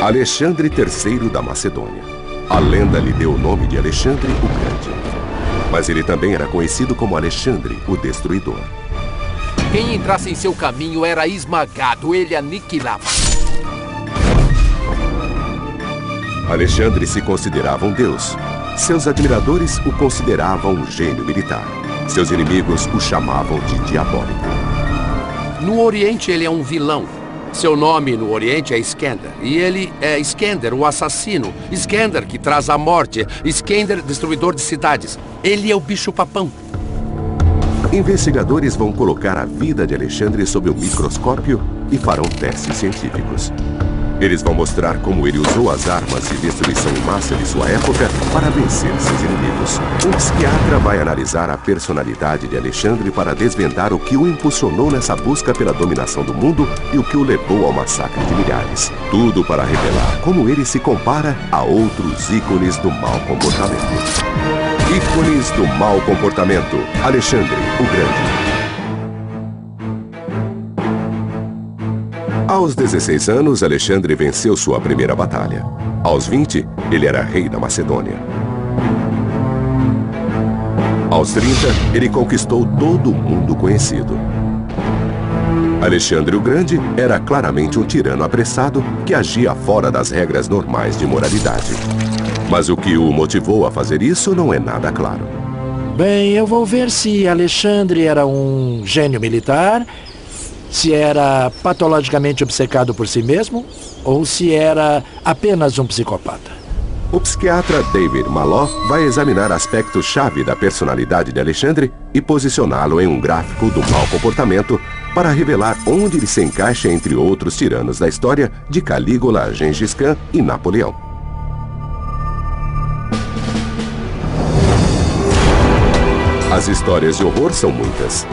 Alexandre III da Macedônia. A lenda lhe deu o nome de Alexandre o Grande. Mas ele também era conhecido como Alexandre o Destruidor. Quem entrasse em seu caminho era esmagado, ele aniquilava. Alexandre se considerava um deus. Seus admiradores o consideravam um gênio militar. Seus inimigos o chamavam de diabólico. No Oriente ele é um vilão. Seu nome no Oriente é Iskender. E ele é Iskender, o assassino. Iskender, que traz a morte. Iskender, destruidor de cidades. Ele é o bicho-papão. Investigadores vão colocar a vida de Alexandre sob o microscópio e farão testes científicos. Eles vão mostrar como ele usou as armas de destruição em massa de sua época para vencer seus inimigos. Um psiquiatra vai analisar a personalidade de Alexandre para desvendar o que o impulsionou nessa busca pela dominação do mundo e o que o levou ao massacre de milhares. Tudo para revelar como ele se compara a outros ícones do mau comportamento. Ícones do mau comportamento. Alexandre o Grande. Aos 16 anos, Alexandre venceu sua primeira batalha. Aos 20, ele era rei da Macedônia. Aos 30, ele conquistou todo o mundo conhecido. Alexandre o Grande era claramente um tirano apressado que agia fora das regras normais de moralidade. Mas o que o motivou a fazer isso não é nada claro. Bem, eu vou ver se Alexandre era um gênio militar, se era patologicamente obcecado por si mesmo ou se era apenas um psicopata. O psiquiatra David Maloff vai examinar aspectos-chave da personalidade de Alexandre e posicioná-lo em um gráfico do mau comportamento para revelar onde ele se encaixa entre outros tiranos da história de Calígula, Gengis Khan e Napoleão. As histórias de horror são muitas.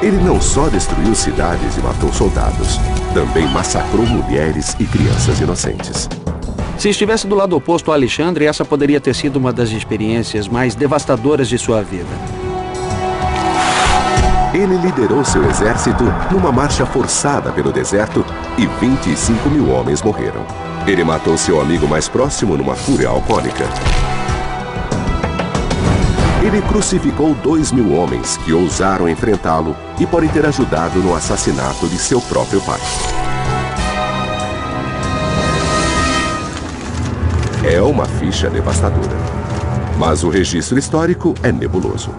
Ele não só destruiu cidades e matou soldados, também massacrou mulheres e crianças inocentes. Se estivesse do lado oposto a Alexandre, essa poderia ter sido uma das experiências mais devastadoras de sua vida. Ele liderou seu exército numa marcha forçada pelo deserto e 25 mil homens morreram. Ele matou seu amigo mais próximo numa fúria alcoólica. Ele crucificou 2.000 homens que ousaram enfrentá-lo e pode ter ajudado no assassinato de seu próprio pai. É uma ficha devastadora, mas o registro histórico é nebuloso.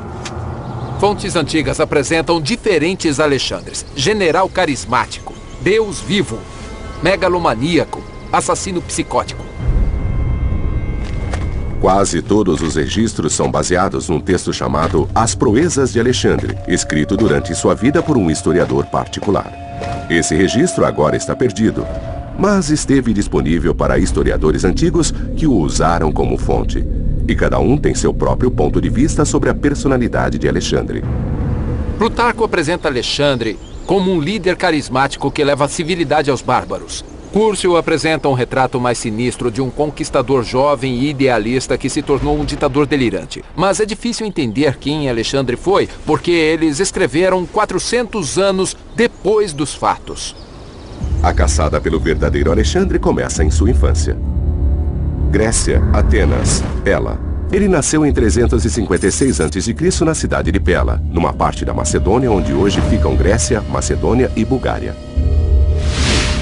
Fontes antigas apresentam diferentes Alexandres. General carismático, deus vivo, megalomaníaco, assassino psicótico. Quase todos os registros são baseados num texto chamado As Proezas de Alexandre, escrito durante sua vida por um historiador particular. Esse registro agora está perdido, mas esteve disponível para historiadores antigos que o usaram como fonte. E cada um tem seu próprio ponto de vista sobre a personalidade de Alexandre. Plutarco apresenta Alexandre como um líder carismático que leva a civilidade aos bárbaros. Cúrcio apresenta um retrato mais sinistro de um conquistador jovem e idealista que se tornou um ditador delirante. Mas é difícil entender quem Alexandre foi, porque eles escreveram 400 anos depois dos fatos. A caçada pelo verdadeiro Alexandre começa em sua infância. Grécia, Atenas, Pela. Ele nasceu em 356 a.C. na cidade de Pela, numa parte da Macedônia onde hoje ficam Grécia, Macedônia e Bulgária.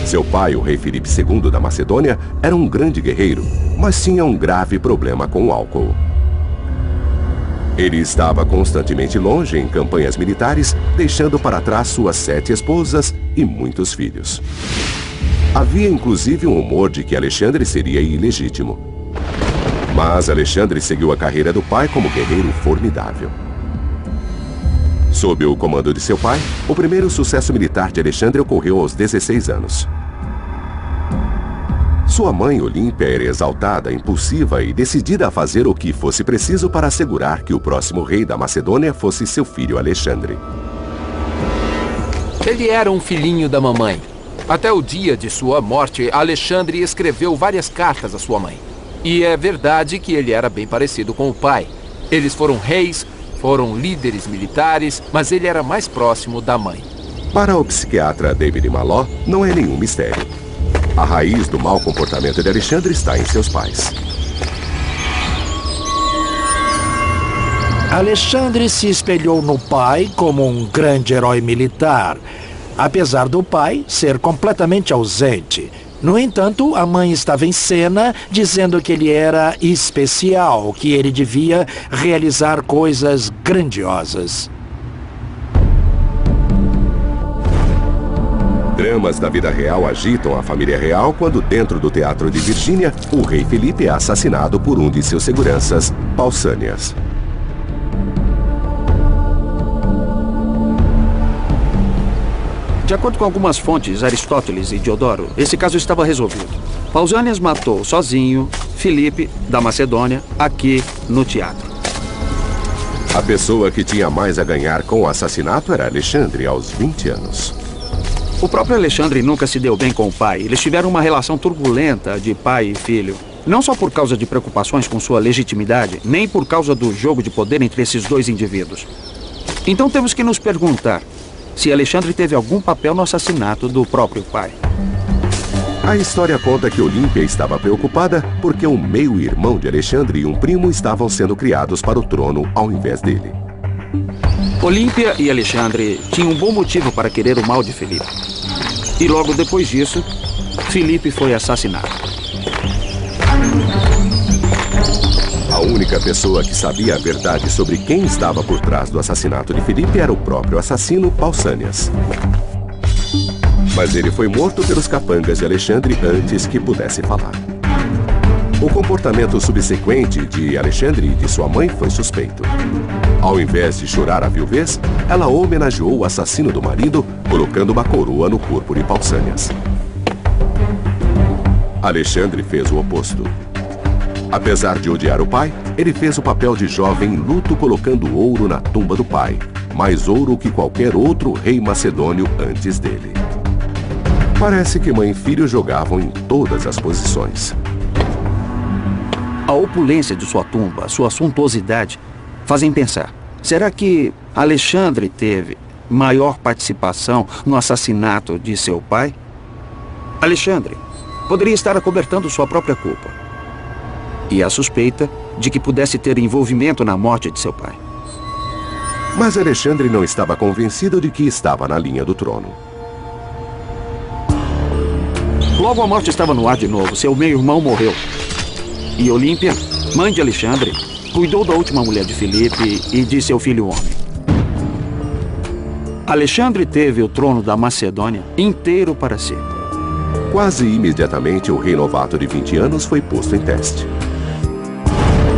Seu pai, o rei Filipe II da Macedônia, era um grande guerreiro, mas tinha um grave problema com o álcool. Ele estava constantemente longe em campanhas militares, deixando para trás suas 7 esposas e muitos filhos. Havia inclusive um rumor de que Alexandre seria ilegítimo. Mas Alexandre seguiu a carreira do pai como guerreiro formidável. Sob o comando de seu pai, o primeiro sucesso militar de Alexandre ocorreu aos 16 anos. Sua mãe, Olímpia, era exaltada, impulsiva e decidida a fazer o que fosse preciso para assegurar que o próximo rei da Macedônia fosse seu filho Alexandre. Ele era um filhinho da mamãe. Até o dia de sua morte, Alexandre escreveu várias cartas à sua mãe. E é verdade que ele era bem parecido com o pai. Eles foram reis, foram líderes militares, mas ele era mais próximo da mãe. Para o psiquiatra David Maloff, não é nenhum mistério. A raiz do mau comportamento de Alexandre está em seus pais. Alexandre se espelhou no pai como um grande herói militar, apesar do pai ser completamente ausente. No entanto, a mãe estava em cena, dizendo que ele era especial, que ele devia realizar coisas grandiosas. Dramas da vida real agitam a família real quando, dentro do teatro de Virgínia, o rei Felipe é assassinado por um de seus seguranças, Pausânias. De acordo com algumas fontes, Aristóteles e Diodoro, esse caso estava resolvido. Pausânias matou sozinho Filipe, da Macedônia, aqui no teatro. A pessoa que tinha mais a ganhar com o assassinato era Alexandre, aos 20 anos. O próprio Alexandre nunca se deu bem com o pai. Eles tiveram uma relação turbulenta de pai e filho. Não só por causa de preocupações com sua legitimidade, nem por causa do jogo de poder entre esses dois indivíduos. Então temos que nos perguntar se Alexandre teve algum papel no assassinato do próprio pai. A história conta que Olímpia estava preocupada porque um meio-irmão de Alexandre e um primo estavam sendo criados para o trono ao invés dele. Olímpia e Alexandre tinham um bom motivo para querer o mal de Filipe. E logo depois disso, Filipe foi assassinado. A única pessoa que sabia a verdade sobre quem estava por trás do assassinato de Filipe era o próprio assassino, Pausânias. Mas ele foi morto pelos capangas de Alexandre antes que pudesse falar. O comportamento subsequente de Alexandre e de sua mãe foi suspeito. Ao invés de chorar a viuvez, ela homenageou o assassino do marido, colocando uma coroa no corpo de Pausânias. Alexandre fez o oposto. Apesar de odiar o pai, ele fez o papel de jovem em luto colocando ouro na tumba do pai. Mais ouro que qualquer outro rei macedônio antes dele. Parece que mãe e filho jogavam em todas as posições. A opulência de sua tumba, sua suntuosidade, fazem pensar. Será que Alexandre teve maior participação no assassinato de seu pai? Alexandre poderia estar acobertando sua própria culpa. E a suspeita de que pudesse ter envolvimento na morte de seu pai. Mas Alexandre não estava convencido de que estava na linha do trono. Logo a morte estava no ar de novo. Seu meio-irmão morreu. E Olímpia, mãe de Alexandre, cuidou da última mulher de Filipe e de seu filho homem. Alexandre teve o trono da Macedônia inteiro para si. Quase imediatamente, o rei novato de 20 anos foi posto em teste.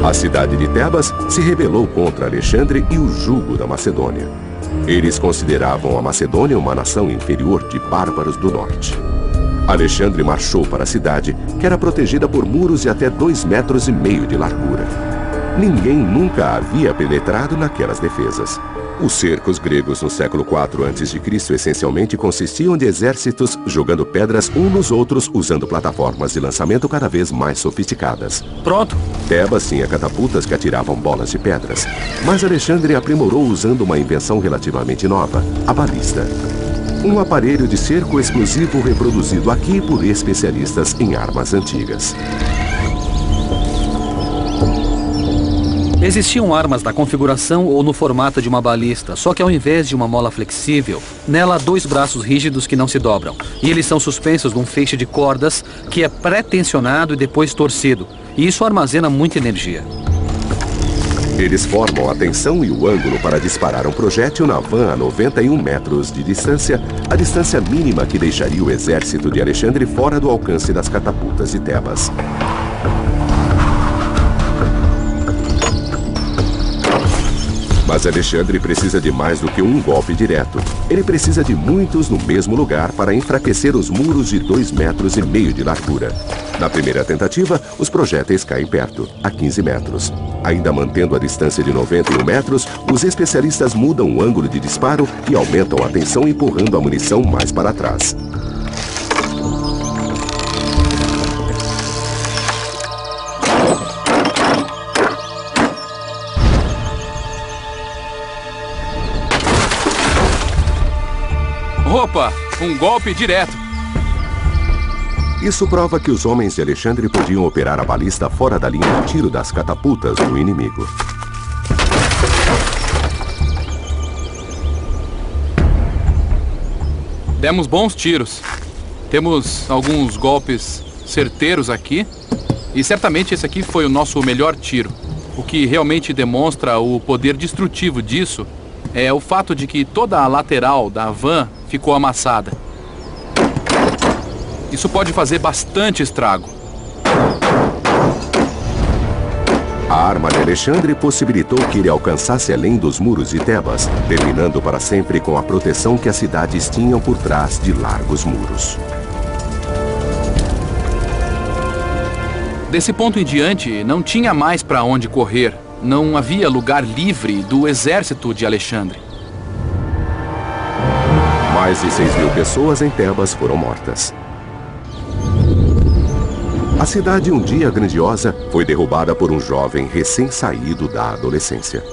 A cidade de Tebas se rebelou contra Alexandre e o jugo da Macedônia. Eles consideravam a Macedônia uma nação inferior de bárbaros do norte. Alexandre marchou para a cidade, que era protegida por muros de até 2,5 metros de largura. Ninguém nunca havia penetrado naquelas defesas. Os cercos gregos no século IV a.C. essencialmente consistiam de exércitos jogando pedras uns nos outros, usando plataformas de lançamento cada vez mais sofisticadas. Pronto. Tebas tinha catapultas que atiravam bolas de pedras, mas Alexandre aprimorou usando uma invenção relativamente nova, a balista. Um aparelho de cerco explosivo reproduzido aqui por especialistas em armas antigas. Existiam armas na configuração ou no formato de uma balista, só que ao invés de uma mola flexível, nela há 2 braços rígidos que não se dobram. E eles são suspensos num feixe de cordas que é pré-tensionado e depois torcido. E isso armazena muita energia. Eles formam a tensão e o ângulo para disparar um projétil na van a 91 metros de distância, a distância mínima que deixaria o exército de Alexandre fora do alcance das catapultas de Tebas. Mas Alexandre precisa de mais do que um golpe direto. Ele precisa de muitos no mesmo lugar para enfraquecer os muros de 2,5 metros de largura. Na primeira tentativa, os projéteis caem perto, a 15 metros. Ainda mantendo a distância de 91 metros, os especialistas mudam o ângulo de disparo e aumentam a tensão, empurrando a munição mais para trás. Opa! Um golpe direto. Isso prova que os homens de Alexandre podiam operar a balista fora da linha de tiro das catapultas do inimigo. Demos bons tiros. Temos alguns golpes certeiros aqui. E certamente esse aqui foi o nosso melhor tiro. O que realmente demonstra o poder destrutivo disso é o fato de que toda a lateral da van ficou amassada. Isso pode fazer bastante estrago. A arma de Alexandre possibilitou que ele alcançasse além dos muros de Tebas, terminando para sempre com a proteção que as cidades tinham por trás de largos muros. Desse ponto em diante, não tinha mais para onde correr. Não havia lugar livre do exército de Alexandre. Mais de 6.000 pessoas em Tebas foram mortas. A cidade, um dia grandiosa, foi derrubada por um jovem recém-saído da adolescência.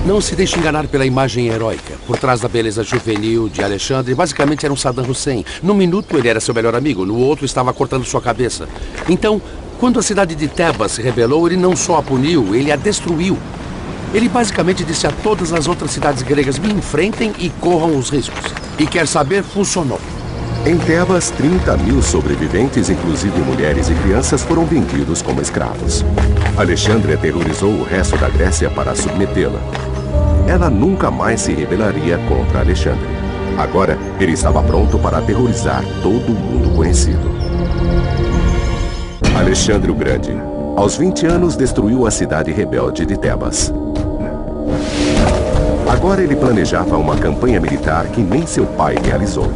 Não se deixe enganar pela imagem heróica. Por trás da beleza juvenil de Alexandre, basicamente era um Saddam Hussein. Num minuto ele era seu melhor amigo, no outro estava cortando sua cabeça. Então, quando a cidade de Tebas se rebelou, ele não só a puniu, ele a destruiu. Ele basicamente disse a todas as outras cidades gregas: me enfrentem e corram os riscos. E quer saber, funcionou. Em Tebas, 30.000 sobreviventes, inclusive mulheres e crianças, foram vendidos como escravos. Alexandre aterrorizou o resto da Grécia para submetê-la. Ela nunca mais se rebelaria contra Alexandre. Agora, ele estava pronto para aterrorizar todo o mundo conhecido. Alexandre o Grande, aos 20 anos, destruiu a cidade rebelde de Tebas. Agora ele planejava uma campanha militar que nem seu pai realizou.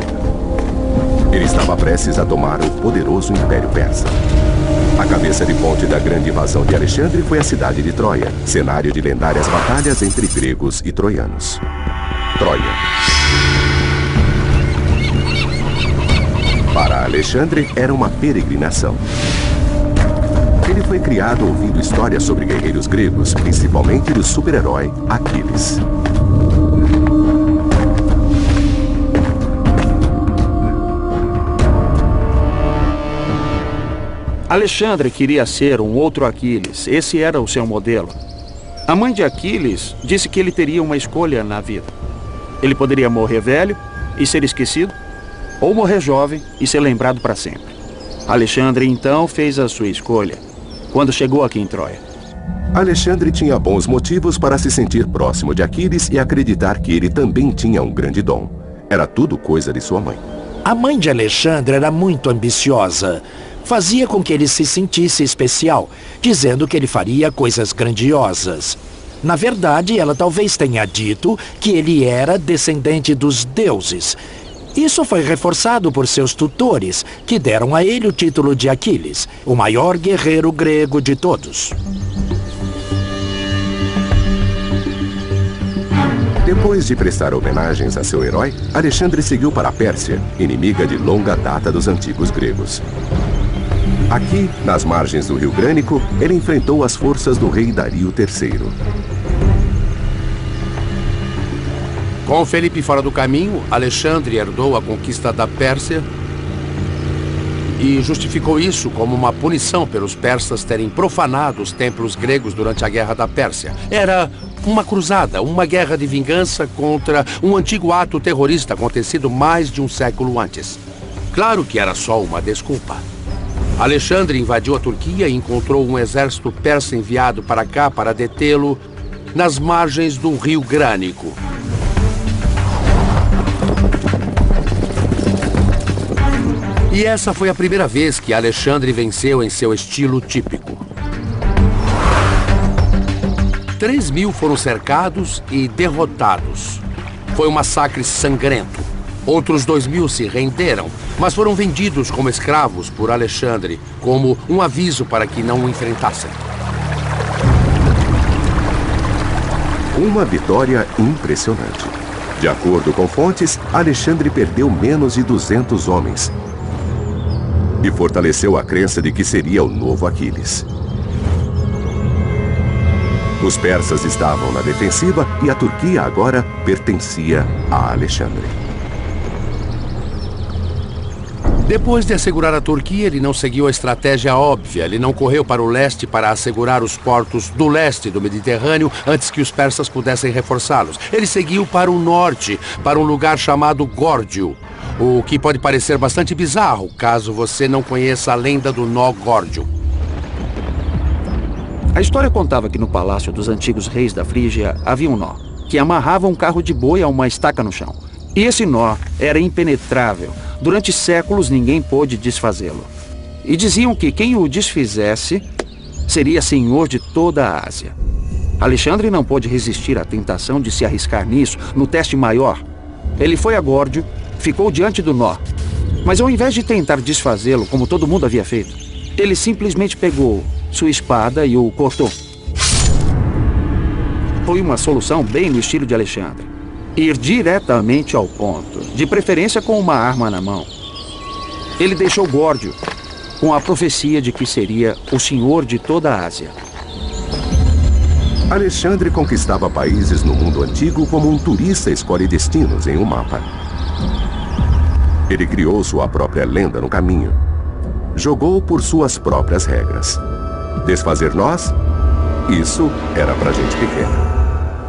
Ele estava prestes a tomar o poderoso Império Persa. A cabeça de ponte da grande invasão de Alexandre foi a cidade de Troia, cenário de lendárias batalhas entre gregos e troianos. Troia. Para Alexandre, era uma peregrinação. Ele foi criado ouvindo histórias sobre guerreiros gregos, principalmente do super-herói Aquiles. Alexandre queria ser um outro Aquiles. Esse era o seu modelo. A mãe de Aquiles disse que ele teria uma escolha na vida. Ele poderia morrer velho e ser esquecido, ou morrer jovem e ser lembrado para sempre. Alexandre, então, fez a sua escolha quando chegou aqui em Troia. Alexandre tinha bons motivos para se sentir próximo de Aquiles e acreditar que ele também tinha um grande dom. Era tudo coisa de sua mãe. A mãe de Alexandre era muito ambiciosa. Fazia com que ele se sentisse especial, dizendo que ele faria coisas grandiosas. Na verdade, ela talvez tenha dito que ele era descendente dos deuses. Isso foi reforçado por seus tutores, que deram a ele o título de Aquiles, o maior guerreiro grego de todos. Depois de prestar homenagens a seu herói, Alexandre seguiu para a Pérsia, inimiga de longa data dos antigos gregos. Aqui, nas margens do rio Grânico, ele enfrentou as forças do rei Dario III. Com Felipe fora do caminho, Alexandre herdou a conquista da Pérsia e justificou isso como uma punição pelos persas terem profanado os templos gregos durante a Guerra da Pérsia. Era uma cruzada, uma guerra de vingança contra um antigo ato terrorista acontecido mais de um século antes. Claro que era só uma desculpa. Alexandre invadiu a Turquia e encontrou um exército persa enviado para cá para detê-lo nas margens do rio Grânico. E essa foi a primeira vez que Alexandre venceu em seu estilo típico. 3.000 foram cercados e derrotados. Foi um massacre sangrento. Outros 2.000 se renderam, mas foram vendidos como escravos por Alexandre, como um aviso para que não o enfrentassem. Uma vitória impressionante. De acordo com fontes, Alexandre perdeu menos de 200 homens e fortaleceu a crença de que seria o novo Aquiles. Os persas estavam na defensiva e a Turquia agora pertencia a Alexandre. Depois de assegurar a Turquia, ele não seguiu a estratégia óbvia. Ele não correu para o leste para assegurar os portos do leste do Mediterrâneo antes que os persas pudessem reforçá-los. Ele seguiu para o norte, para um lugar chamado Górdio, o que pode parecer bastante bizarro, caso você não conheça a lenda do nó Górdio. A história contava que no palácio dos antigos reis da Frígia havia um nó, que amarrava um carro de boi a uma estaca no chão. E esse nó era impenetrável. Durante séculos ninguém pôde desfazê-lo. E diziam que quem o desfizesse seria senhor de toda a Ásia. Alexandre não pôde resistir à tentação de se arriscar nisso, no teste maior. Ele foi a Górdio, ficou diante do nó. Mas ao invés de tentar desfazê-lo, como todo mundo havia feito, ele simplesmente pegou sua espada e o cortou. Foi uma solução bem no estilo de Alexandre. Ir diretamente ao ponto, de preferência com uma arma na mão. Ele deixou Górdio com a profecia de que seria o senhor de toda a Ásia. Alexandre conquistava países no mundo antigo como um turista escolhe destinos em um mapa. Ele criou sua própria lenda no caminho. Jogou por suas próprias regras. Desfazer nós? Isso era pra gente pequena.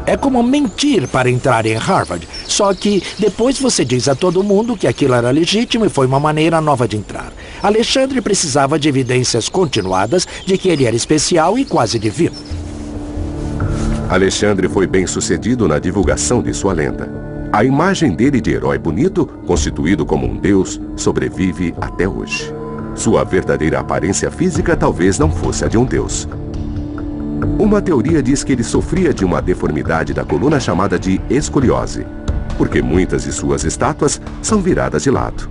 É como mentir para entrar em Harvard. Só que depois você diz a todo mundo que aquilo era legítimo e foi uma maneira nova de entrar. Alexandre precisava de evidências continuadas de que ele era especial e quase divino. Alexandre foi bem sucedido na divulgação de sua lenda. A imagem dele de herói bonito, constituído como um deus, sobrevive até hoje. Sua verdadeira aparência física talvez não fosse a de um deus. Uma teoria diz que ele sofria de uma deformidade da coluna chamada de escoliose, porque muitas de suas estátuas são viradas de lado.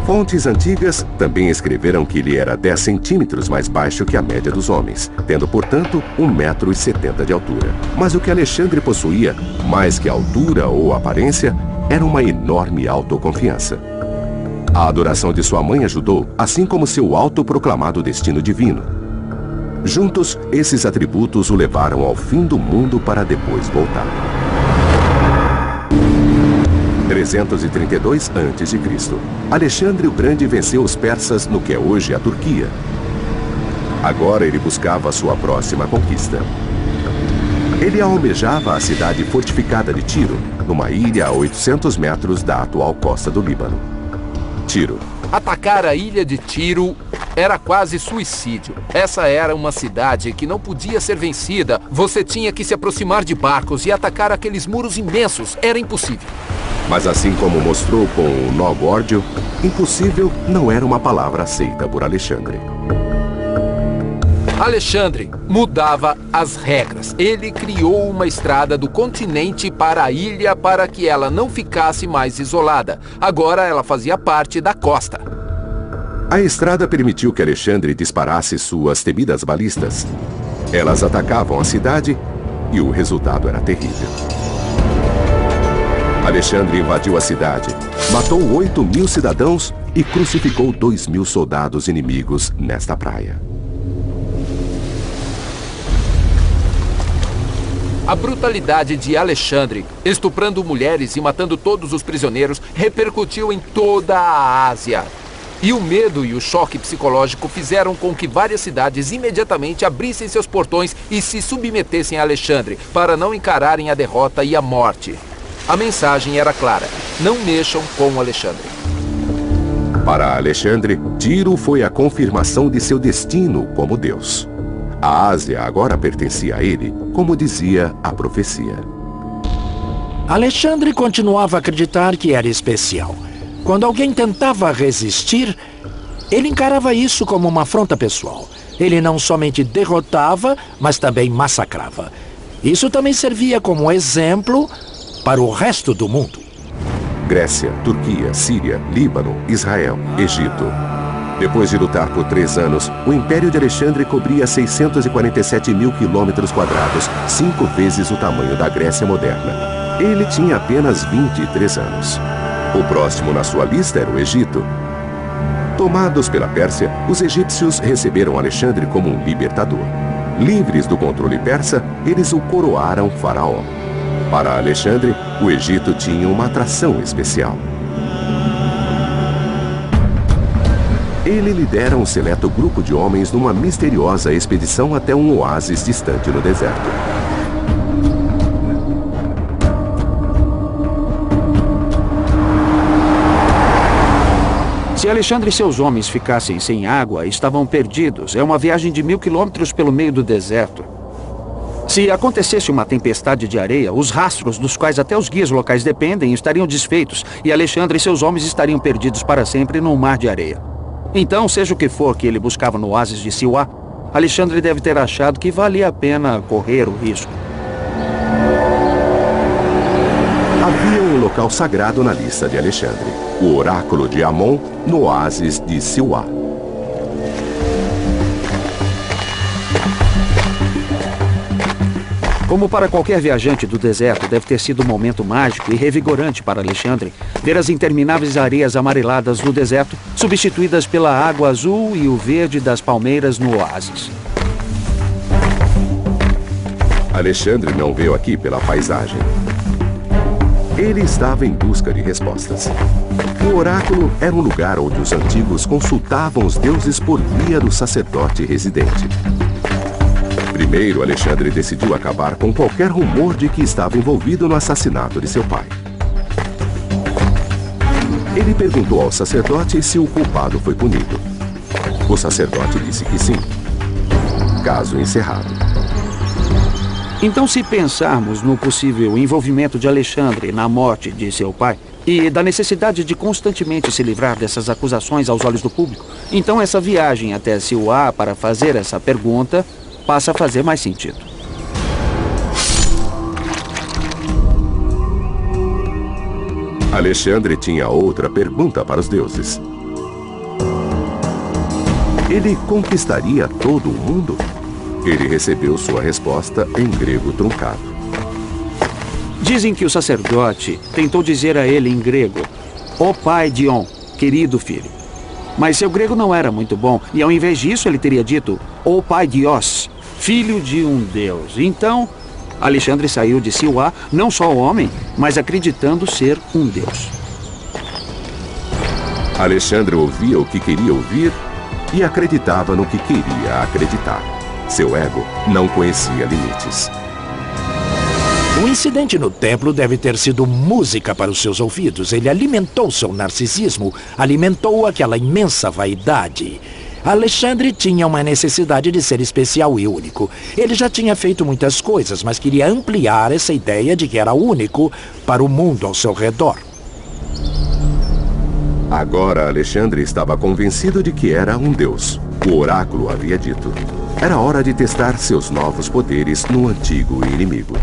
Fontes antigas também escreveram que ele era 10 centímetros mais baixo que a média dos homens, tendo, portanto, 1,70 m de altura. Mas o que Alexandre possuía, mais que altura ou aparência, era uma enorme autoconfiança. A adoração de sua mãe ajudou, assim como seu autoproclamado destino divino. Juntos, esses atributos o levaram ao fim do mundo para depois voltar. 332 a.C. Alexandre o Grande venceu os persas no que é hoje a Turquia. Agora ele buscava sua próxima conquista. Ele almejava a cidade fortificada de Tiro, numa ilha a 800 metros da atual costa do Líbano. Tiro. Atacar a ilha de Tiro era quase suicídio. Essa era uma cidade que não podia ser vencida. Você tinha que se aproximar de barcos e atacar aqueles muros imensos. Era impossível. Mas assim como mostrou com o nó Górdio, impossível não era uma palavra aceita por Alexandre. Alexandre mudava as regras. Ele criou uma estrada do continente para a ilha para que ela não ficasse mais isolada. Agora ela fazia parte da costa. A estrada permitiu que Alexandre disparasse suas temidas balistas. Elas atacavam a cidade e o resultado era terrível. Alexandre invadiu a cidade, matou 8.000 cidadãos e crucificou 2.000 soldados inimigos nesta praia. A brutalidade de Alexandre, estuprando mulheres e matando todos os prisioneiros, repercutiu em toda a Ásia. E o medo e o choque psicológico fizeram com que várias cidades imediatamente abrissem seus portões e se submetessem a Alexandre, para não encararem a derrota e a morte. A mensagem era clara: não mexam com Alexandre. Para Alexandre, Tiro foi a confirmação de seu destino como Deus. A Ásia agora pertencia a ele, como dizia a profecia. Alexandre continuava a acreditar que era especial. Quando alguém tentava resistir, ele encarava isso como uma afronta pessoal. Ele não somente derrotava, mas também massacrava. Isso também servia como exemplo para o resto do mundo. Grécia, Turquia, Síria, Líbano, Israel, Egito. Depois de lutar por 3 anos, o Império de Alexandre cobria 647.000 quilômetros quadrados, 5 vezes o tamanho da Grécia moderna. Ele tinha apenas 23 anos. O próximo na sua lista era o Egito. Tomados pela Pérsia, os egípcios receberam Alexandre como um libertador. Livres do controle persa, eles o coroaram faraó. Para Alexandre, o Egito tinha uma atração especial. Ele lidera um seleto grupo de homens numa misteriosa expedição até um oásis distante no deserto. Se Alexandre e seus homens ficassem sem água, estavam perdidos. É uma viagem de 1000 quilômetros pelo meio do deserto. Se acontecesse uma tempestade de areia, os rastros dos quais até os guias locais dependem estariam desfeitos e Alexandre e seus homens estariam perdidos para sempre num mar de areia. Então, seja o que for que ele buscava no oásis de Siwa, Alexandre deve ter achado que valia a pena correr o risco. Havia um local sagrado na lista de Alexandre, o oráculo de Amon, no oásis de Siwa. Como para qualquer viajante do deserto, deve ter sido um momento mágico e revigorante para Alexandre ver as intermináveis areias amareladas do deserto substituídas pela água azul e o verde das palmeiras no oásis. Alexandre não veio aqui pela paisagem. Ele estava em busca de respostas. O oráculo era um lugar onde os antigos consultavam os deuses por via do sacerdote residente. Primeiro, Alexandre decidiu acabar com qualquer rumor de que estava envolvido no assassinato de seu pai. Ele perguntou ao sacerdote se o culpado foi punido. O sacerdote disse que sim. Caso encerrado. Então, se pensarmos no possível envolvimento de Alexandre na morte de seu pai e da necessidade de constantemente se livrar dessas acusações aos olhos do público, então essa viagem até Siwa para fazer essa pergunta passa a fazer mais sentido. Alexandre tinha outra pergunta para os deuses. Ele conquistaria todo o mundo? Ele recebeu sua resposta em grego truncado. Dizem que o sacerdote tentou dizer a ele em grego, "Ó pai Dion, querido filho." Mas seu grego não era muito bom, e ao invés disso ele teria dito, "Ó pai Dios, filho de um deus." Então, Alexandre saiu de Siwa não só homem, mas acreditando ser um deus. Alexandre ouvia o que queria ouvir e acreditava no que queria acreditar. Seu ego não conhecia limites. O incidente no templo deve ter sido música para os seus ouvidos. Ele alimentou seu narcisismo, alimentou aquela imensa vaidade. Alexandre tinha uma necessidade de ser especial e único. Ele já tinha feito muitas coisas, mas queria ampliar essa ideia de que era único para o mundo ao seu redor. Agora Alexandre estava convencido de que era um deus. O oráculo havia dito. Era hora de testar seus novos poderes no antigo inimigo.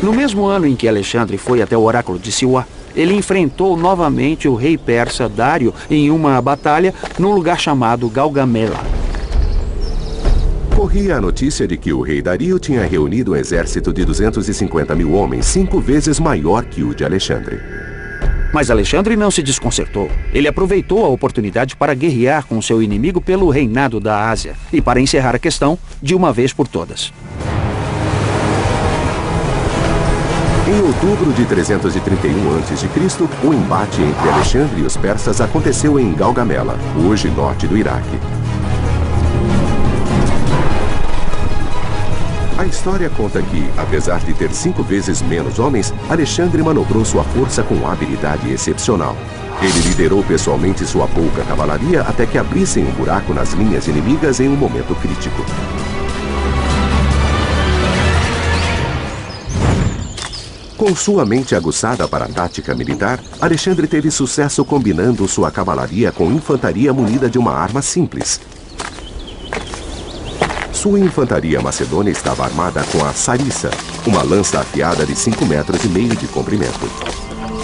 No mesmo ano em que Alexandre foi até o oráculo de Siwa, ele enfrentou novamente o rei persa Dário em uma batalha num lugar chamado Gaugamela. Corria a notícia de que o rei Dario tinha reunido um exército de 250 mil homens, 5 vezes maior que o de Alexandre. Mas Alexandre não se desconcertou. Ele aproveitou a oportunidade para guerrear com seu inimigo pelo reinado da Ásia e para encerrar a questão de uma vez por todas. Em outubro de 331 a.C., o embate entre Alexandre e os persas aconteceu em Gaugamela, hoje norte do Iraque. A história conta que, apesar de ter 5 vezes menos homens, Alexandre manobrou sua força com habilidade excepcional. Ele liderou pessoalmente sua pouca cavalaria até que abrissem um buraco nas linhas inimigas em um momento crítico. Com sua mente aguçada para a tática militar, Alexandre teve sucesso combinando sua cavalaria com infantaria munida de uma arma simples. Sua infantaria macedônia estava armada com a sarissa, uma lança afiada de 5,5 metros de comprimento.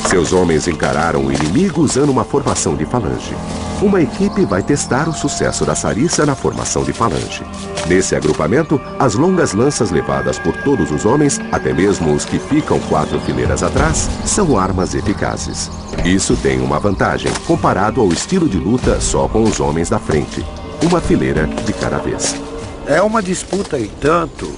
Seus homens encararam o inimigo usando uma formação de falange. Uma equipe vai testar o sucesso da sarissa na formação de falange. Nesse agrupamento, as longas lanças levadas por todos os homens, até mesmo os que ficam 4 fileiras atrás, são armas eficazes. Isso tem uma vantagem, comparado ao estilo de luta só com os homens da frente. Uma fileira de cada vez. É uma disputa e tanto,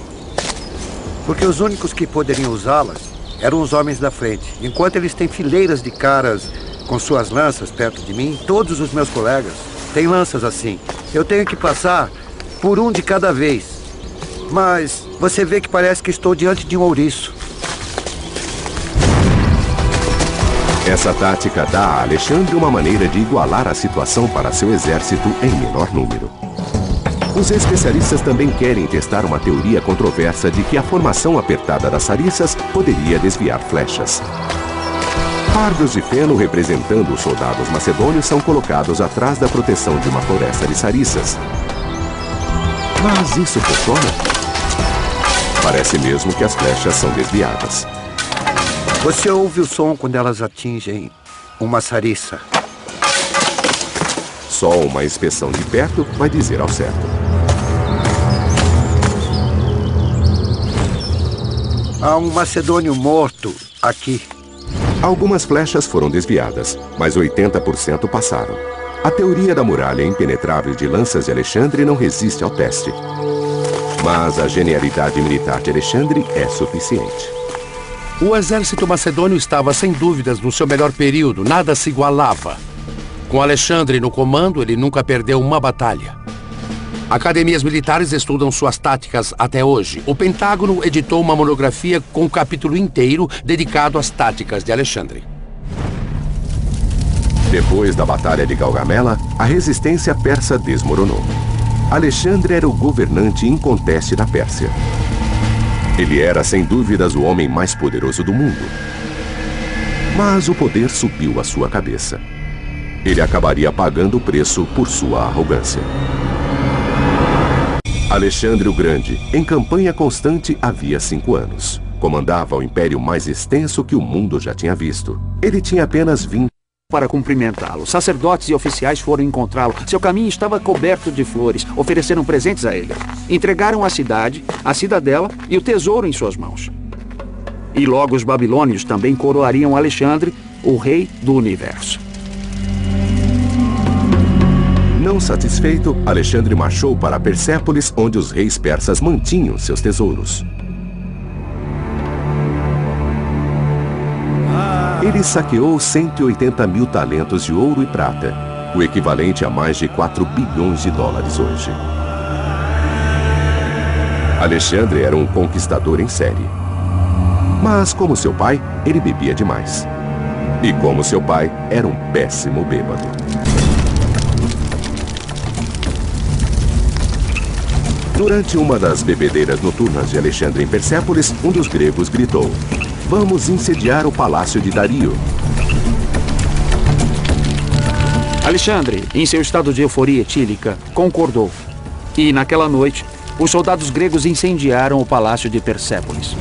porque os únicos que poderiam usá-las eram os homens da frente, enquanto eles têm fileiras de caras com suas lanças perto de mim. Todos os meus colegas têm lanças assim. Eu tenho que passar por um de cada vez. Mas você vê que parece que estou diante de um ouriço. Essa tática dá a Alexandre uma maneira de igualar a situação para seu exército em menor número. Os especialistas também querem testar uma teoria controversa de que a formação apertada das sariças poderia desviar flechas. Fardos de feno representando os soldados macedônios são colocados atrás da proteção de uma floresta de sariças. Mas isso funciona? Parece mesmo que as flechas são desviadas. Você ouve o som quando elas atingem uma sariça. Só uma inspeção de perto vai dizer ao certo. Há um macedônio morto aqui. Algumas flechas foram desviadas, mas 80% passaram. A teoria da muralha impenetrável de lanças de Alexandre não resiste ao teste. Mas a genialidade militar de Alexandre é suficiente. O exército macedônio estava sem dúvidas no seu melhor período, nada se igualava. Com Alexandre no comando, ele nunca perdeu uma batalha. Academias militares estudam suas táticas até hoje. O Pentágono editou uma monografia com um capítulo inteiro dedicado às táticas de Alexandre. Depois da Batalha de Gaugamela, a resistência persa desmoronou. Alexandre era o governante inconteste da Pérsia. Ele era, sem dúvidas, o homem mais poderoso do mundo. Mas o poder subiu à sua cabeça. Ele acabaria pagando o preço por sua arrogância. Alexandre o Grande, em campanha constante havia 5 anos. Comandava o império mais extenso que o mundo já tinha visto. Ele tinha apenas 20 para cumprimentá-lo. Sacerdotes e oficiais foram encontrá-lo. Seu caminho estava coberto de flores. Ofereceram presentes a ele. Entregaram a cidade, a cidadela e o tesouro em suas mãos. E logo os babilônios também coroariam Alexandre, o rei do universo. Não satisfeito, Alexandre marchou para Persépolis, onde os reis persas mantinham seus tesouros. Ele saqueou 180 mil talentos de ouro e prata, o equivalente a mais de 4 bilhões de dólares hoje. Alexandre era um conquistador em série. Mas, como seu pai, ele bebia demais. E como seu pai, era um péssimo bêbado. Durante uma das bebedeiras noturnas de Alexandre em Persépolis, um dos gregos gritou: "Vamos incendiar o palácio de Dario." Alexandre, em seu estado de euforia etílica, concordou. E, naquela noite, os soldados gregos incendiaram o palácio de Persépolis.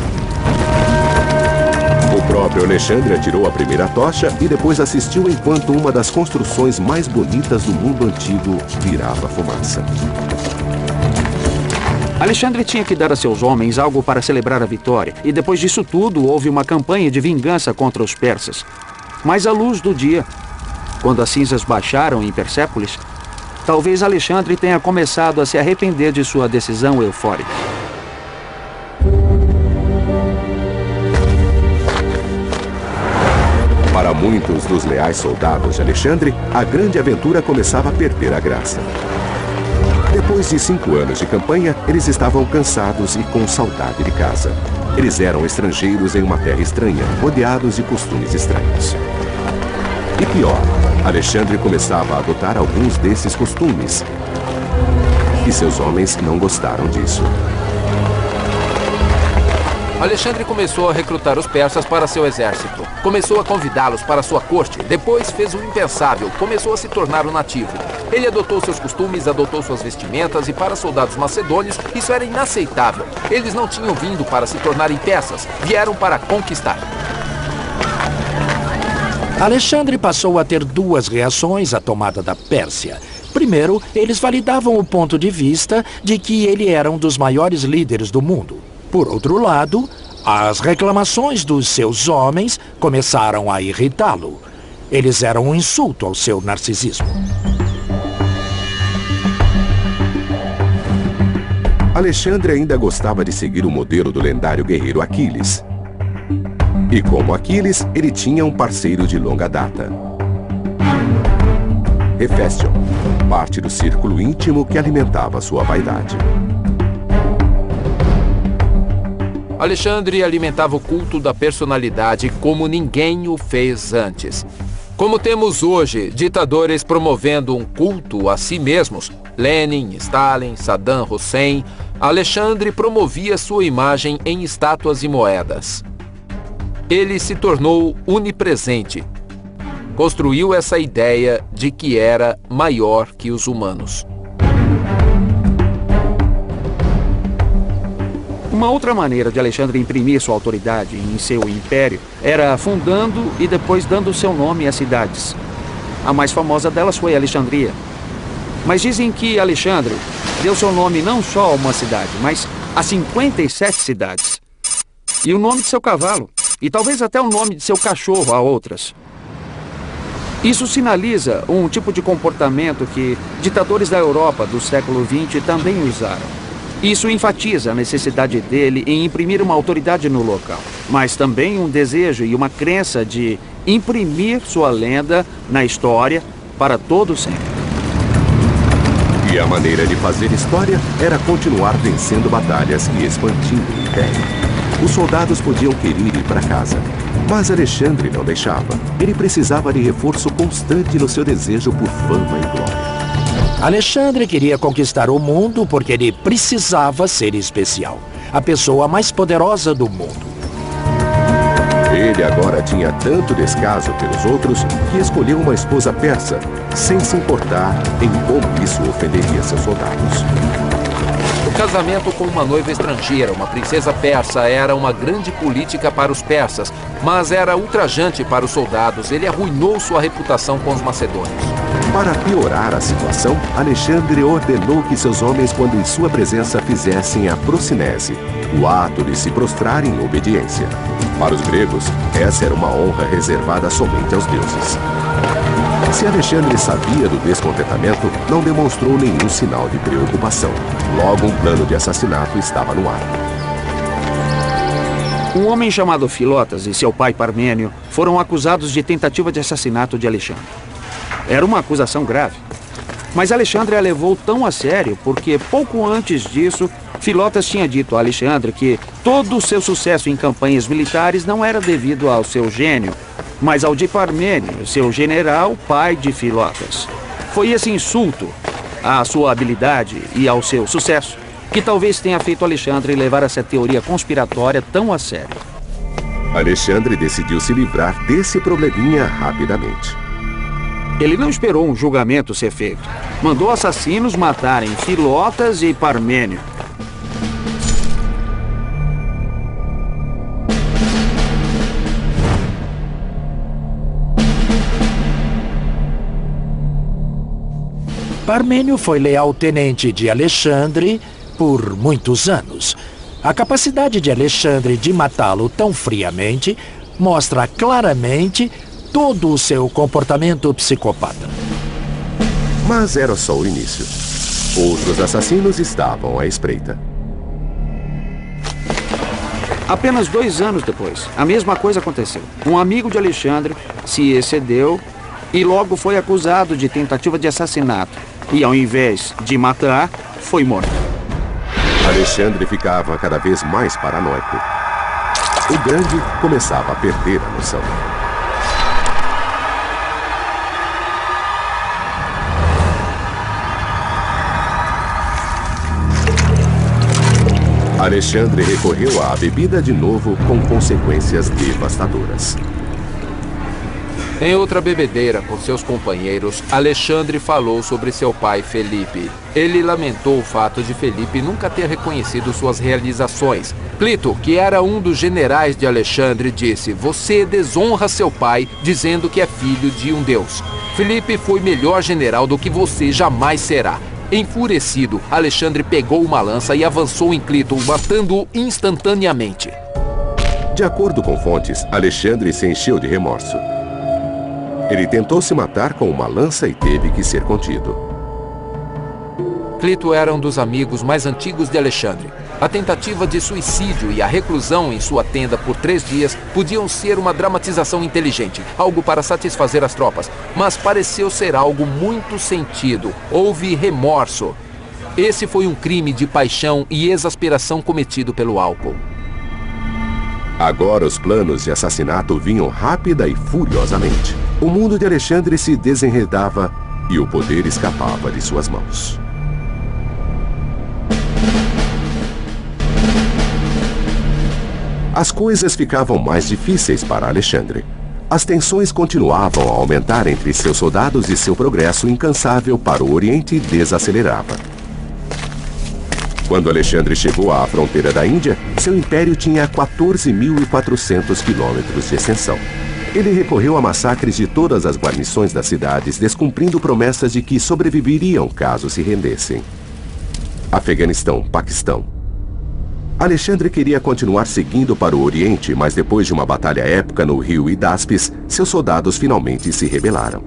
O próprio Alexandre atirou a primeira tocha e depois assistiu enquanto uma das construções mais bonitas do mundo antigo virava fumaça. Alexandre tinha que dar a seus homens algo para celebrar a vitória, e depois disso tudo houve uma campanha de vingança contra os persas. Mas à luz do dia, quando as cinzas baixaram em Persépolis, talvez Alexandre tenha começado a se arrepender de sua decisão eufórica. Para muitos dos leais soldados de Alexandre, a grande aventura começava a perder a graça. Depois de 5 anos de campanha, eles estavam cansados e com saudade de casa. Eles eram estrangeiros em uma terra estranha, rodeados de costumes estranhos. E pior, Alexandre começava a adotar alguns desses costumes. E seus homens não gostaram disso. Alexandre começou a recrutar os persas para seu exército. Começou a convidá-los para sua corte. Depois fez o impensável. Começou a se tornar um nativo. Ele adotou seus costumes, adotou suas vestimentas e para soldados macedônios isso era inaceitável. Eles não tinham vindo para se tornarem persas. Vieram para conquistar. Alexandre passou a ter 2 reações à tomada da Pérsia. Primeiro, eles validavam o ponto de vista de que ele era um dos maiores líderes do mundo. Por outro lado, as reclamações dos seus homens começaram a irritá-lo. Eles eram um insulto ao seu narcisismo. Alexandre ainda gostava de seguir o modelo do lendário guerreiro Aquiles. E como Aquiles, ele tinha um parceiro de longa data: Hefestion, parte do círculo íntimo que alimentava sua vaidade. Alexandre alimentava o culto da personalidade como ninguém o fez antes. Como temos hoje ditadores promovendo um culto a si mesmos, Lenin, Stalin, Saddam Hussein, Alexandre promovia sua imagem em estátuas e moedas. Ele se tornou onipresente. Construiu essa ideia de que era maior que os humanos. Uma outra maneira de Alexandre imprimir sua autoridade em seu império era fundando e depois dando seu nome a cidades. A mais famosa delas foi Alexandria. Mas dizem que Alexandre deu seu nome não só a uma cidade, mas a 57 cidades. E o nome de seu cavalo, e talvez até o nome de seu cachorro a outras. Isso sinaliza um tipo de comportamento que ditadores da Europa do século XX também usaram. Isso enfatiza a necessidade dele em imprimir uma autoridade no local, mas também um desejo e uma crença de imprimir sua lenda na história para todo sempre. E a maneira de fazer história era continuar vencendo batalhas e expandindo o império. Os soldados podiam querer ir para casa, mas Alexandre não deixava. Ele precisava de reforço constante no seu desejo por fama e glória. Alexandre queria conquistar o mundo porque ele precisava ser especial. A pessoa mais poderosa do mundo. Ele agora tinha tanto descaso pelos outros que escolheu uma esposa persa, sem se importar em como isso ofenderia seus soldados. O casamento com uma noiva estrangeira, uma princesa persa, era uma grande política para os persas, mas era ultrajante para os soldados. Ele arruinou sua reputação com os macedônios. Para piorar a situação, Alexandre ordenou que seus homens, quando em sua presença, fizessem a prosinese, o ato de se prostrar em obediência. Para os gregos, essa era uma honra reservada somente aos deuses. Se Alexandre sabia do descontentamento, não demonstrou nenhum sinal de preocupação. Logo, um plano de assassinato estava no ar. Um homem chamado Filotas e seu pai Parmênio foram acusados de tentativa de assassinato de Alexandre. Era uma acusação grave. Mas Alexandre a levou tão a sério porque, pouco antes disso, Filotas tinha dito a Alexandre que todo o seu sucesso em campanhas militares não era devido ao seu gênio, mas ao de Parmênio, seu general, pai de Filotas. Foi esse insulto à sua habilidade e ao seu sucesso que talvez tenha feito Alexandre levar essa teoria conspiratória tão a sério. Alexandre decidiu se livrar desse probleminha rapidamente. Ele não esperou um julgamento ser feito. Mandou assassinos matarem Filotas e Parmênio. Parmênio foi leal tenente de Alexandre por muitos anos. A capacidade de Alexandre de matá-lo tão friamente mostra claramente todo o seu comportamento psicopata. Mas era só o início. Outros assassinos estavam à espreita. Apenas 2 anos depois, a mesma coisa aconteceu. Um amigo de Alexandre se excedeu e logo foi acusado de tentativa de assassinato. E ao invés de matar, foi morto. Alexandre ficava cada vez mais paranoico. O grande começava a perder a noção. Alexandre recorreu à bebida de novo com consequências devastadoras. Em outra bebedeira com seus companheiros, Alexandre falou sobre seu pai Felipe. Ele lamentou o fato de Felipe nunca ter reconhecido suas realizações. Clito, que era um dos generais de Alexandre, disse: "Você desonra seu pai dizendo que é filho de um deus. Felipe foi melhor general do que você jamais será." Enfurecido, Alexandre pegou uma lança e avançou em Clito, matando-o instantaneamente. De acordo com fontes, Alexandre se encheu de remorso. Ele tentou se matar com uma lança e teve que ser contido. Clito era um dos amigos mais antigos de Alexandre. A tentativa de suicídio e a reclusão em sua tenda por 3 dias podiam ser uma dramatização inteligente, algo para satisfazer as tropas, mas pareceu ser algo muito sentido. Houve remorso. Esse foi um crime de paixão e exasperação cometido pelo álcool. Agora os planos de assassinato vinham rápida e furiosamente. O mundo de Alexandre se desenredava e o poder escapava de suas mãos. As coisas ficavam mais difíceis para Alexandre. As tensões continuavam a aumentar entre seus soldados e seu progresso incansável para o Oriente desacelerava. Quando Alexandre chegou à fronteira da Índia, seu império tinha 14.400 quilômetros de extensão. Ele recorreu a massacres de todas as guarnições das cidades, descumprindo promessas de que sobreviveriam caso se rendessem. Afeganistão, Paquistão. Alexandre queria continuar seguindo para o Oriente, mas depois de uma batalha épica no rio Hidaspes, seus soldados finalmente se rebelaram.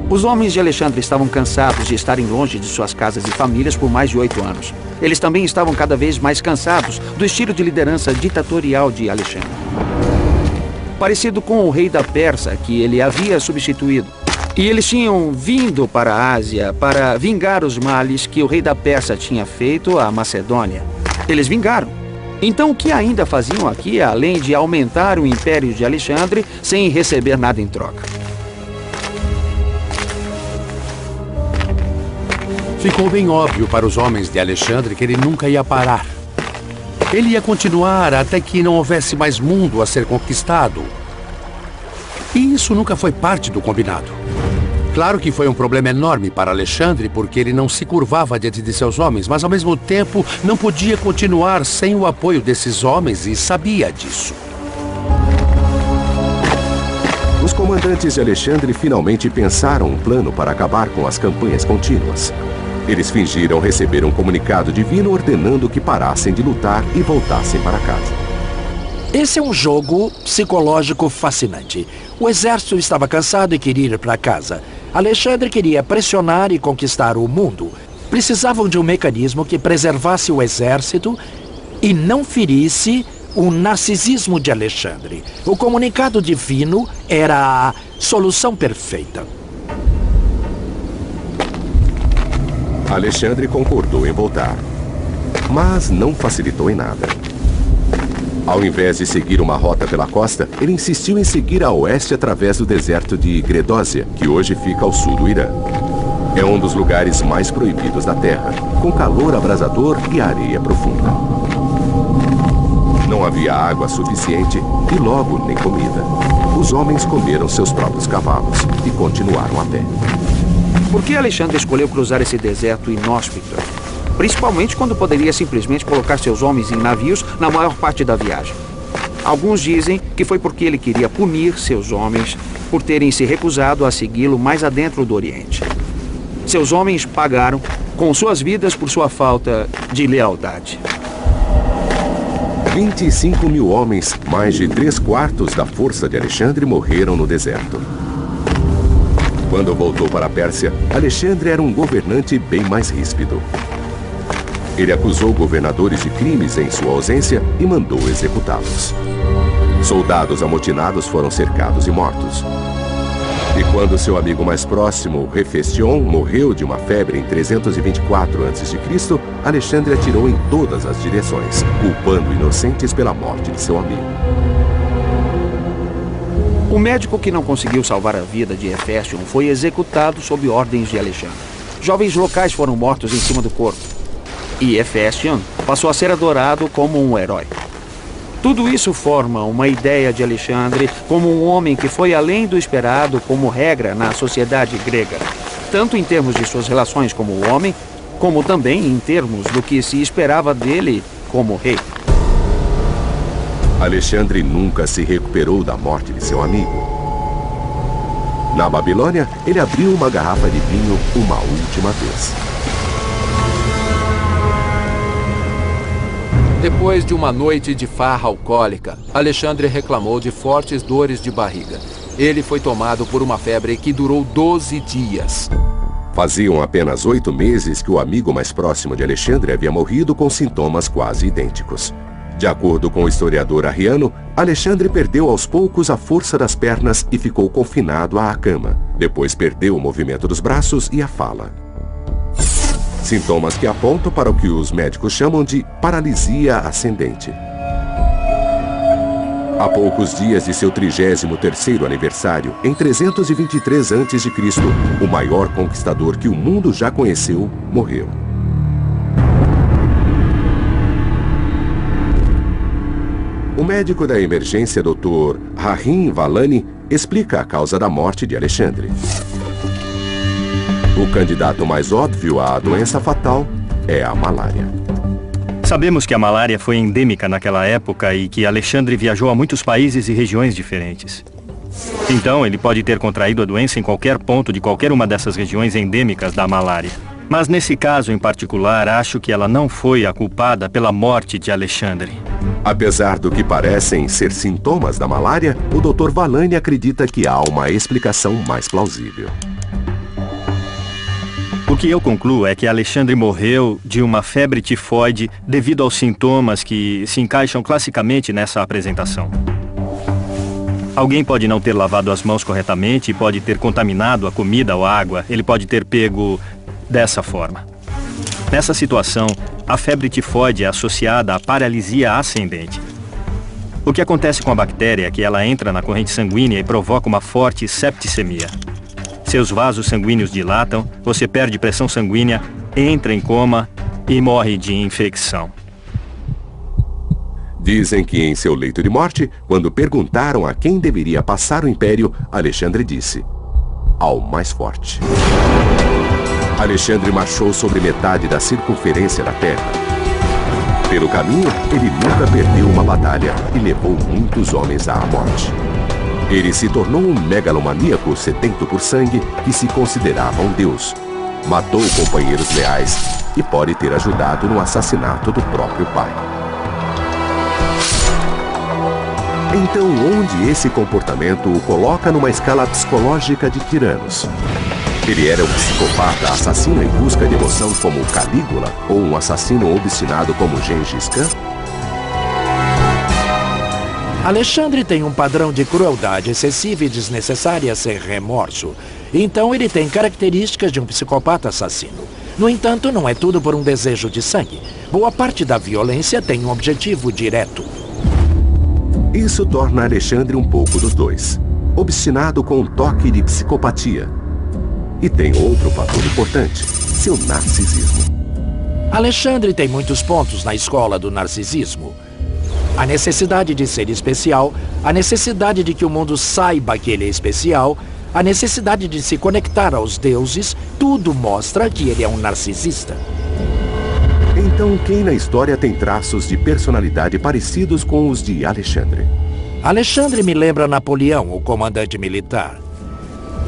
Os homens de Alexandre estavam cansados de estarem longe de suas casas e famílias por mais de 8 anos. Eles também estavam cada vez mais cansados do estilo de liderança ditatorial de Alexandre. Parecido com o rei da Pérsia, que ele havia substituído. E eles tinham vindo para a Ásia para vingar os males que o rei da Pérsia tinha feito à Macedônia. Eles vingaram. Então o que ainda faziam aqui, além de aumentar o império de Alexandre sem receber nada em troca? Ficou bem óbvio para os homens de Alexandre que ele nunca ia parar. Ele ia continuar até que não houvesse mais mundo a ser conquistado. E isso nunca foi parte do combinado. Claro que foi um problema enorme para Alexandre, porque ele não se curvava diante de seus homens, mas ao mesmo tempo não podia continuar sem o apoio desses homens e sabia disso. Os comandantes de Alexandre finalmente pensaram um plano para acabar com as campanhas contínuas. Eles fingiram receber um comunicado divino ordenando que parassem de lutar e voltassem para casa. Esse é um jogo psicológico fascinante. O exército estava cansado e queria ir para casa. Alexandre queria pressionar e conquistar o mundo. Precisavam de um mecanismo que preservasse o exército e não ferisse o narcisismo de Alexandre. O comunicado divino era a solução perfeita. Alexandre concordou em voltar, mas não facilitou em nada. Ao invés de seguir uma rota pela costa, ele insistiu em seguir a oeste através do deserto de Gredósia, que hoje fica ao sul do Irã. É um dos lugares mais proibidos da terra, com calor abrasador e areia profunda. Não havia água suficiente e logo nem comida. Os homens comeram seus próprios cavalos e continuaram a pé. Por que Alexandre escolheu cruzar esse deserto inóspito? Principalmente quando poderia simplesmente colocar seus homens em navios na maior parte da viagem. Alguns dizem que foi porque ele queria punir seus homens por terem se recusado a segui-lo mais adentro do Oriente. Seus homens pagaram com suas vidas por sua falta de lealdade. 25.000 homens, mais de 3/4 da força de Alexandre, morreram no deserto. Quando voltou para a Pérsia, Alexandre era um governante bem mais ríspido. Ele acusou governadores de crimes em sua ausência e mandou executá-los. Soldados amotinados foram cercados e mortos. E quando seu amigo mais próximo, Hefestion, morreu de uma febre em 324 a.C., Alexandre atirou em todas as direções, culpando inocentes pela morte de seu amigo. O médico que não conseguiu salvar a vida de Hefestion foi executado sob ordens de Alexandre. Jovens locais foram mortos em cima do corpo. E Hefestion passou a ser adorado como um herói. Tudo isso forma uma ideia de Alexandre como um homem que foi além do esperado como regra na sociedade grega, tanto em termos de suas relações como homem, como também em termos do que se esperava dele como rei. Alexandre nunca se recuperou da morte de seu amigo. Na Babilônia, ele abriu uma garrafa de vinho uma última vez. Depois de uma noite de farra alcoólica, Alexandre reclamou de fortes dores de barriga. Ele foi tomado por uma febre que durou 12 dias. Faziam apenas 8 meses que o amigo mais próximo de Alexandre havia morrido com sintomas quase idênticos. De acordo com o historiador Arriano, Alexandre perdeu aos poucos a força das pernas e ficou confinado à cama. Depois perdeu o movimento dos braços e a fala. Sintomas que apontam para o que os médicos chamam de paralisia ascendente. Há poucos dias de seu 33º aniversário, em 323 a.C., o maior conquistador que o mundo já conheceu, morreu. O médico da emergência, Dr. Rahim Valani, explica a causa da morte de Alexandre. O candidato mais óbvio à doença fatal é a malária. Sabemos que a malária foi endêmica naquela época e que Alexandre viajou a muitos países e regiões diferentes. Então, ele pode ter contraído a doença em qualquer ponto de qualquer uma dessas regiões endêmicas da malária. Mas nesse caso em particular, acho que ela não foi a culpada pela morte de Alexandre. Apesar do que parecem ser sintomas da malária, o Dr. Valani acredita que há uma explicação mais plausível. O que eu concluo é que Alexandre morreu de uma febre tifoide devido aos sintomas que se encaixam classicamente nessa apresentação. Alguém pode não ter lavado as mãos corretamente e pode ter contaminado a comida ou a água. Ele pode ter pego dessa forma. Nessa situação, a febre tifoide é associada à paralisia ascendente. O que acontece com a bactéria é que ela entra na corrente sanguínea e provoca uma forte septicemia. Seus vasos sanguíneos dilatam, você perde pressão sanguínea, entra em coma e morre de infecção. Dizem que em seu leito de morte, quando perguntaram a quem deveria passar o império, Alexandre disse: ao mais forte. Alexandre marchou sobre metade da circunferência da Terra. Pelo caminho, ele nunca perdeu uma batalha e levou muitos homens à morte. Ele se tornou um megalomaníaco sedento por sangue que se considerava um deus. Matou companheiros leais e pode ter ajudado no assassinato do próprio pai. Então, onde esse comportamento o coloca numa escala psicológica de tiranos? Ele era um psicopata assassino em busca de emoção como Calígula ou um assassino obstinado como Gengis Khan? Alexandre tem um padrão de crueldade excessiva e desnecessária sem remorso. Então ele tem características de um psicopata assassino. No entanto, não é tudo por um desejo de sangue. Boa parte da violência tem um objetivo direto. Isso torna Alexandre um pouco dos dois. Obstinado com um toque de psicopatia. E tem outro fator importante, seu narcisismo. Alexandre tem muitos pontos na escola do narcisismo. A necessidade de ser especial, a necessidade de que o mundo saiba que ele é especial, a necessidade de se conectar aos deuses, tudo mostra que ele é um narcisista. Então, quem na história tem traços de personalidade parecidos com os de Alexandre? Alexandre me lembra Napoleão, o comandante militar.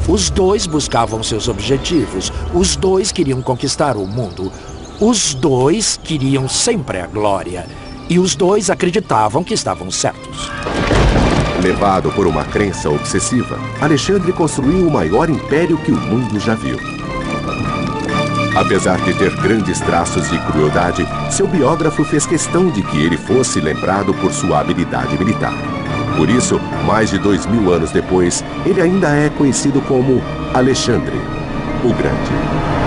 Os dois buscavam seus objetivos, os dois queriam conquistar o mundo, os dois queriam sempre a glória. E os dois acreditavam que estavam certos. Levado por uma crença obsessiva, Alexandre construiu o maior império que o mundo já viu. Apesar de ter grandes traços de crueldade, seu biógrafo fez questão de que ele fosse lembrado por sua habilidade militar. Por isso, mais de 2000 anos depois, ele ainda é conhecido como Alexandre, o Grande.